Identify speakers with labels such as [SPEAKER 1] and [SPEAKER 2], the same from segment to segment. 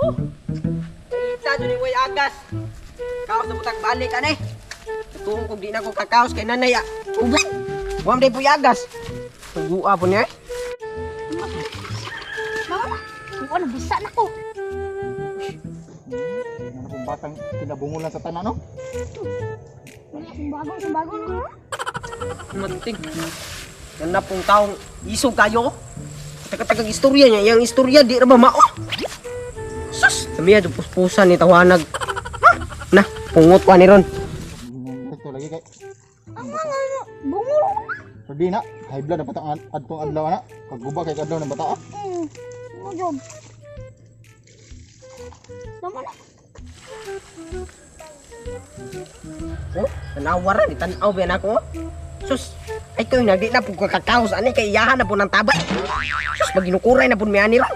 [SPEAKER 1] Kita dyan yung way agas. Kaos na butang balik, ane. Tuong kung di na ko kakaos kay nanay, ubay. Huwag din po yung agas. Tugua po niya,
[SPEAKER 2] Mama, ano bisa na ko.
[SPEAKER 3] Ano kung batang pinabungulan sa tanan, no?
[SPEAKER 2] Sumbago na.
[SPEAKER 1] Matig. Yan na pong taong isog kayo. Taga-tagang istorya niya. Yang istorya di na ba mao? Sus! Sabihan ito puspusan ni tawanag. Na, pungot pa ni Ron.
[SPEAKER 3] Ito lagi kay.
[SPEAKER 2] Ang mga bungol.
[SPEAKER 3] Pwede na, high blood na patang adtong adlaw na. Kaguba kay kadlaw ng bata.
[SPEAKER 2] Mo job. Tama na.
[SPEAKER 1] Oh, tanawaran. Itanaw ba yan ako? Sus! Ay ko yung nagdi na po kakakaos. Ani kay iyahan na po ng taba. Sus! Maginukuray na po may ani Ron.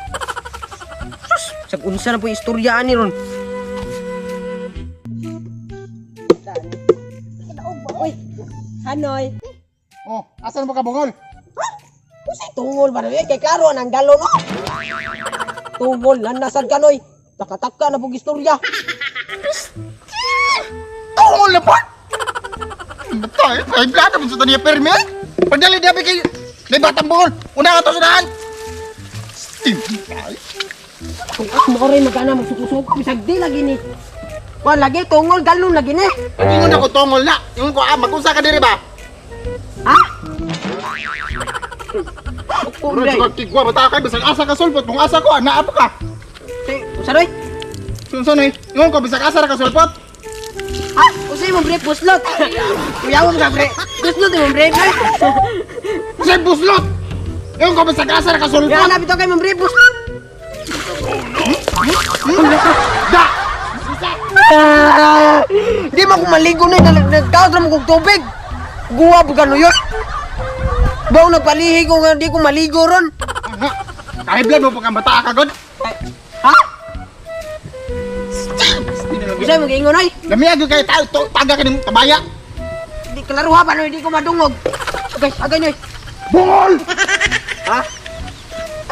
[SPEAKER 1] Sus! Sag-unsa na po yung istorya ani Ron. Uy! Hanoy!
[SPEAKER 3] Oh, asan mo ka bungol?
[SPEAKER 1] Kusay tungol ba na yun? Kay klaro ang galon, no? Tungol, nanasan ka, noy. Taka-taka na pong istorya.
[SPEAKER 3] Tungol na po! Batay, high blood na sa taniya permi. Pagdali di kay may batang bungol. Una ka to sa daan.
[SPEAKER 1] Kung ako mo rin magana magsukusok, bisag di lagi ni. Wala lagi, tungol, galon lagi ni.
[SPEAKER 3] Ingon ako tungol na. Ingon ko, mag-usa ka diri ba?
[SPEAKER 1] Ha?
[SPEAKER 3] Bro, sigod tigwa, bata kay bisag asa ka sulpot. Kung asa ko, naa pa ka.
[SPEAKER 1] Usaroy?
[SPEAKER 3] Sunsonoy, ingon ko, bisag asa ka sulpot.
[SPEAKER 1] Ha? Usay mo bre, buslot. Uyawam ka bre. Buslot mo bre, bre.
[SPEAKER 3] Bisag buslot! Ingon ko, bisag asa ka sulpot.
[SPEAKER 1] Yan, napito kay mo bre, buslot.
[SPEAKER 3] Da!
[SPEAKER 1] Di mo ako maligo na, nagkaot na mo kong tubig. Guwa po ka yun. Baw nagpalihi ko nga di ko maligo ron.
[SPEAKER 3] Kahit blood mo pa kang bata ka, God.
[SPEAKER 1] Ha? Bisa mo kaingon ay?
[SPEAKER 3] Lamiyag yung kayo tayo, taga ka ng tabaya.
[SPEAKER 1] Di klaro ha, paano hindi ko madungog? Agay nyoy.
[SPEAKER 3] Bungol!
[SPEAKER 1] Ha?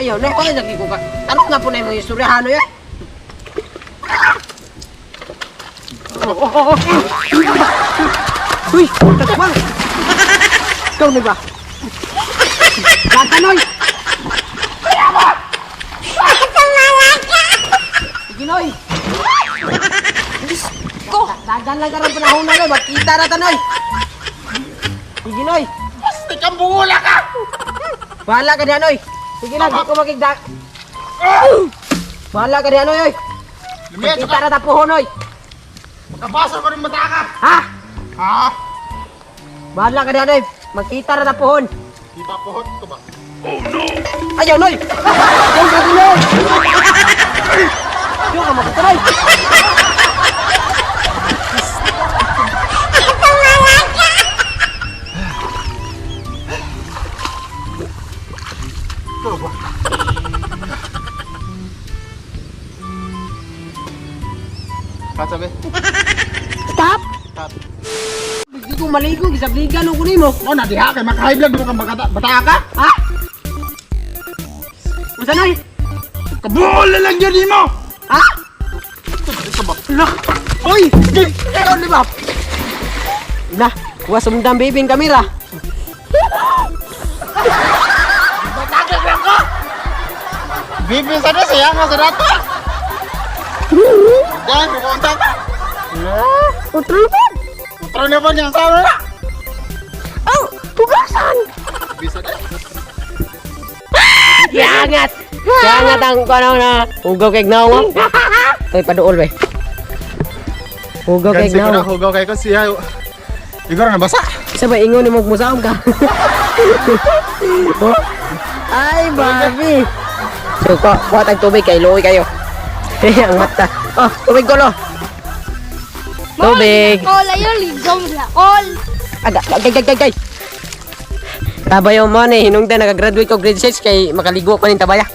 [SPEAKER 1] Ayaw na, okay lagi ko ka. Tanong nga po na yung istorya, ano yan? Uy! Tasbang! Ikaw na ba? Gaganoy! Sige noy! Ko! Dagan lang ka rin panahon na noy, magkita na tanoy! Sige noy!
[SPEAKER 3] Basta kang bungula ka!
[SPEAKER 1] Bahala ka diyan, oy. Sige lang, di ko makigda. Bahala ka diyan, oy.
[SPEAKER 3] Lamiyag
[SPEAKER 1] Kita na tapuhon, oy.
[SPEAKER 3] Magkabasa ko rin bata ka.
[SPEAKER 1] Ha?
[SPEAKER 3] Ha?
[SPEAKER 1] Bahala ka diyan, oy. Magkita na tapuhon.
[SPEAKER 3] Di ba pohon ko ba?
[SPEAKER 1] Ayaw, noy. Ayaw ka din, oy. Ayaw ka makita, oy.
[SPEAKER 3] Ito ba? Kasabi?
[SPEAKER 1] Stop.
[SPEAKER 3] Stop.
[SPEAKER 1] Hindi ko maligo, gisabligan ako nimo.
[SPEAKER 3] Oh, nadiha kay maka-high blood mo kang bata ka?
[SPEAKER 1] Ha? Masa, noy?
[SPEAKER 3] Kabungol na lang yun mo!
[SPEAKER 1] Ha?
[SPEAKER 3] Ito ba?
[SPEAKER 1] Lah. Oy! Ikaw, di ba? Nah, huwag sumundang baby yung kamera.
[SPEAKER 3] Batakit lang ko! Bibi sa na siya nga sa dato! Diyan, kukunta ka!
[SPEAKER 1] Nah, utro ba?
[SPEAKER 3] Utro na ba niyang sawa na?
[SPEAKER 1] Oh, tugasan!
[SPEAKER 3] Bisa na.
[SPEAKER 1] Yangat! Yangat ang kanaw na hugaw kay gnawa. Toy paduol ba? Hugaw kay
[SPEAKER 3] Gansi ko na,
[SPEAKER 1] gnawa.
[SPEAKER 3] hugaw kay ko siya. Igor na basa.
[SPEAKER 1] Isa ba ingon ni mo musaom ka? Oh. Ay, babi. So, kuha tag tubig kay luoy kayo. Ang mata. Oh, tubig ko lo. Tubig.
[SPEAKER 2] Kol, ayun, ligaw nila. Kol.
[SPEAKER 1] Aga, gay. Tabayo mo ni hinungdan nagagraduate ko grade 6 kay makaligo pa ning tabaya.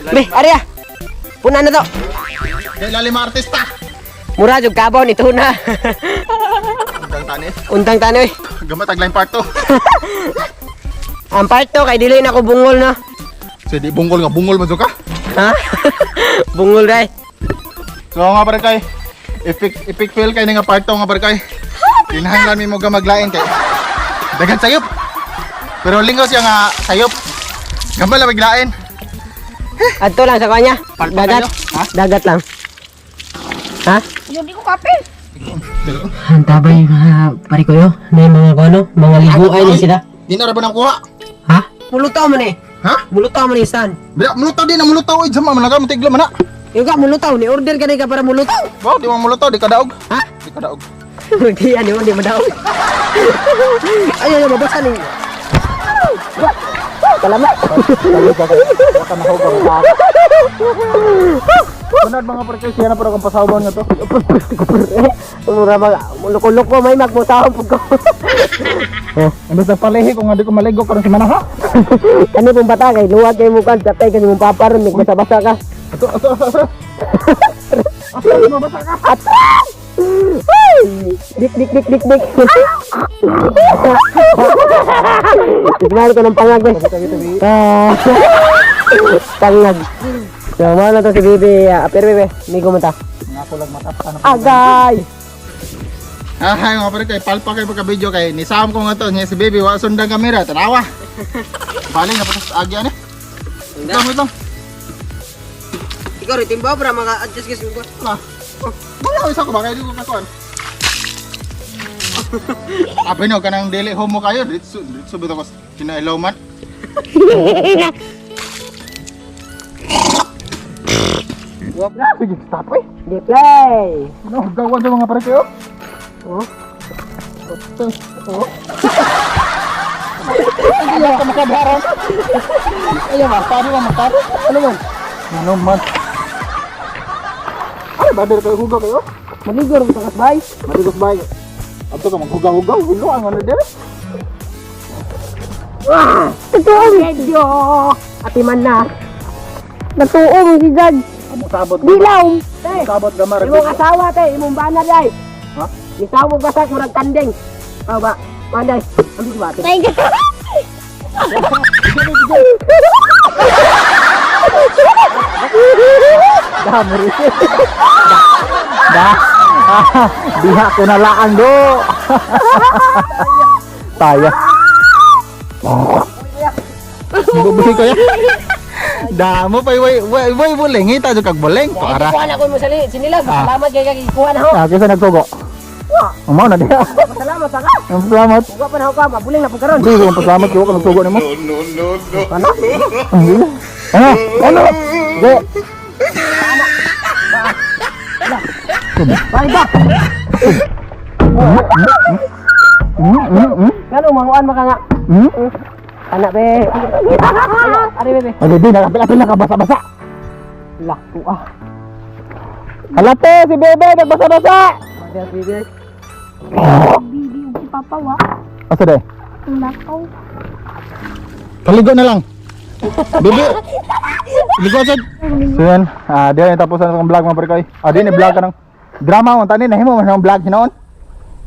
[SPEAKER 1] Be, Arya. Puna na to.
[SPEAKER 3] Kay lalim mga artista.
[SPEAKER 1] Mura jud kabaw ni tuna.
[SPEAKER 3] Undang tani.
[SPEAKER 1] Untang tanoy.
[SPEAKER 3] Gamat tagline part 2.
[SPEAKER 1] Ang part to kay dili na ko bungol na.
[SPEAKER 3] So di bungol nga bungol man ka.
[SPEAKER 1] Ha? Bungol day.
[SPEAKER 3] So nga pare kay epic fail kay nga part 2 nga pare kay. Kinahanglan mi mo ga maglain kay dagan sayop. Pero lingos yung sayop. Gambal na maglain.
[SPEAKER 1] Adto lang sa kanya.
[SPEAKER 3] Palpa
[SPEAKER 1] Dagat.
[SPEAKER 3] kayo? Ha?
[SPEAKER 1] Dagat lang. Ha?
[SPEAKER 2] Hindi ko kapil.
[SPEAKER 1] Ang tabay mga pare ko yo. Na yung mga ano, mga liguan ni sila.
[SPEAKER 3] Di na ra ba nang kuha?
[SPEAKER 1] Ha? Mulutaw man eh.
[SPEAKER 3] Ha?
[SPEAKER 1] Mulutaw man eh san.
[SPEAKER 3] Bila mulutaw din na mulutaw id sama man nga tiglo man na.
[SPEAKER 1] Yung ka mulutaw ni order ka ka para mulutaw.
[SPEAKER 3] Wow, di mo mulutaw di kadaog.
[SPEAKER 1] Ha?
[SPEAKER 3] Di kadaog.
[SPEAKER 1] Di yan yun, di madaw. Ayun, mabasa ni. Salamat.
[SPEAKER 3] Baka nahugaw ka. Sunod mga pare kay siya na pero kung pasawon nga to.
[SPEAKER 1] Mura mga loko-loko may magmutaw pug ko.
[SPEAKER 3] Imbes na palehi kung hindi ko maligo karon si Manaha.
[SPEAKER 1] Kani pong bata kay luwag kay mo kan tatay kay mong paparon mig basa-basa ka.
[SPEAKER 3] Ato. Mabasa ka.
[SPEAKER 1] Dik. Tignan ko ng pangag. Pangag. So, mana to si Bibi, pero Bibi, migo mo ta.
[SPEAKER 3] Nga ko lang matapos na.
[SPEAKER 1] Agay!
[SPEAKER 3] Ay, mga pare kay palpa kay pagka video kay nisam ko nga to niya si baby wa sundang kamera tanawa. Baling na patas agya ni. Ito.
[SPEAKER 1] Ikaw rin, timbaw para maka-adjust kasi ko.
[SPEAKER 3] Ah. Wala isa ko ba kay di ko katuan. Apa no kanang dili homo kayo ditso bitaw ko kinailaw man.
[SPEAKER 1] Wag na.
[SPEAKER 3] Sige, stop eh.
[SPEAKER 1] Di play.
[SPEAKER 3] No, gawan sa mga pare kayo.
[SPEAKER 1] Oh.
[SPEAKER 3] Ayaw ka makabaran. Ayaw nga, paano lang makapit? Ano man? Ano man? Ay, bader kayo hugaw kayo?
[SPEAKER 1] Maligor mo sa kasbay.
[SPEAKER 3] Matigos bay. Ato ka maghugaw-hugaw, hulo ang ano din.
[SPEAKER 1] Totoo medyo. Atiman na. Natuo mo si Dad.
[SPEAKER 3] Sabot
[SPEAKER 1] Dilaw.
[SPEAKER 3] sabot gamar.
[SPEAKER 1] Imong asawa te, imong bana day.
[SPEAKER 3] Ha?
[SPEAKER 1] Isaw mo basak murag tanding. Aw ba? Manday. Ambi ko ba?
[SPEAKER 2] Thank you.
[SPEAKER 3] Damri. Diha ko na laang do. Taya. Bubuhi ko ya. Damo pa way buleng ita jud kag buleng para.
[SPEAKER 1] Kuha na ko mo sinilag. Salamat kay kay kuha na ho.
[SPEAKER 3] Kisa nagsugo. Umaw na diha.
[SPEAKER 1] Salamat ka.
[SPEAKER 3] Salamat.
[SPEAKER 1] Kuha pa na ho ka, mabuling na po karon.
[SPEAKER 3] Di ko pasalamat ko kung nagsugo nimo.
[SPEAKER 1] Ano?
[SPEAKER 3] Ano? Ge.
[SPEAKER 1] Bye ba? Kano manguan maka nga. Anak be. Ari be.
[SPEAKER 3] Ano din nakapil na basa-basa.
[SPEAKER 1] Laku ah.
[SPEAKER 3] Halate si Bebe nagbasa-basa.
[SPEAKER 1] Ada bibi.
[SPEAKER 2] Bibi yung si Papa wa.
[SPEAKER 3] Asa day?
[SPEAKER 2] Ang lakaw.
[SPEAKER 3] Kaligo na lang. Bibi. Ligo sad. So yan, diyan tapusan ang vlog mga pare. Di ni vlog ka ng drama on tani nahimo man ang vlog hinaon.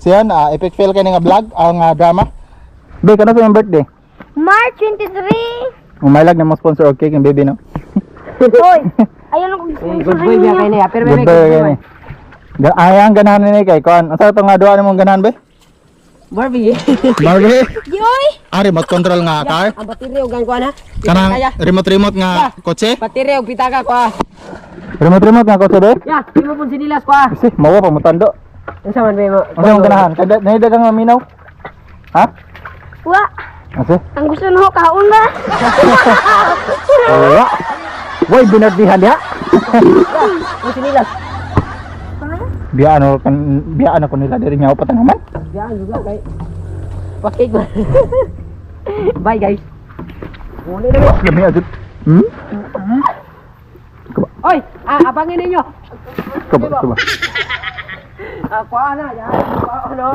[SPEAKER 3] So yan, epic fail kay nga vlog ang drama. Be kana sa iyong birthday.
[SPEAKER 2] March 23.
[SPEAKER 3] Umaylag na mo sponsor og cake ng baby no.
[SPEAKER 2] Hoy. Ayun ako
[SPEAKER 1] Good boy biya kay niya. Pero
[SPEAKER 3] Good boy gani. Ayang ganahan ni kay kon. Asa to nga duha nimong ganahan be?
[SPEAKER 1] Barbie.
[SPEAKER 3] Barbie.
[SPEAKER 2] Joy.
[SPEAKER 3] Remote control nga car.
[SPEAKER 1] Ang baterya og kuan ha.
[SPEAKER 3] Kanang remote nga kotse.
[SPEAKER 1] Baterya og pitaka ko ah.
[SPEAKER 3] Remote nga kotse be.
[SPEAKER 1] Ya, imo pun sinilas ko ah.
[SPEAKER 3] Kasi mawa pa mutando.
[SPEAKER 1] Unsa man be mo?
[SPEAKER 3] Asa mong ganahan? Kada nahidagang maminaw. Ha?
[SPEAKER 2] Wa.
[SPEAKER 3] Asa?
[SPEAKER 2] Ang gusto na ho kaon ba?
[SPEAKER 3] Wala. Way binardihan ya.
[SPEAKER 1] Ang sinilas.
[SPEAKER 3] Biyaan ako nila diri nga upatan naman.
[SPEAKER 1] Yan juga kay. Pakay ko. Bye guys. Muli na.
[SPEAKER 3] Lami adut.
[SPEAKER 1] Oy, abangin ninyo.
[SPEAKER 3] Coba.
[SPEAKER 1] Kuha na, yan. Kuha na.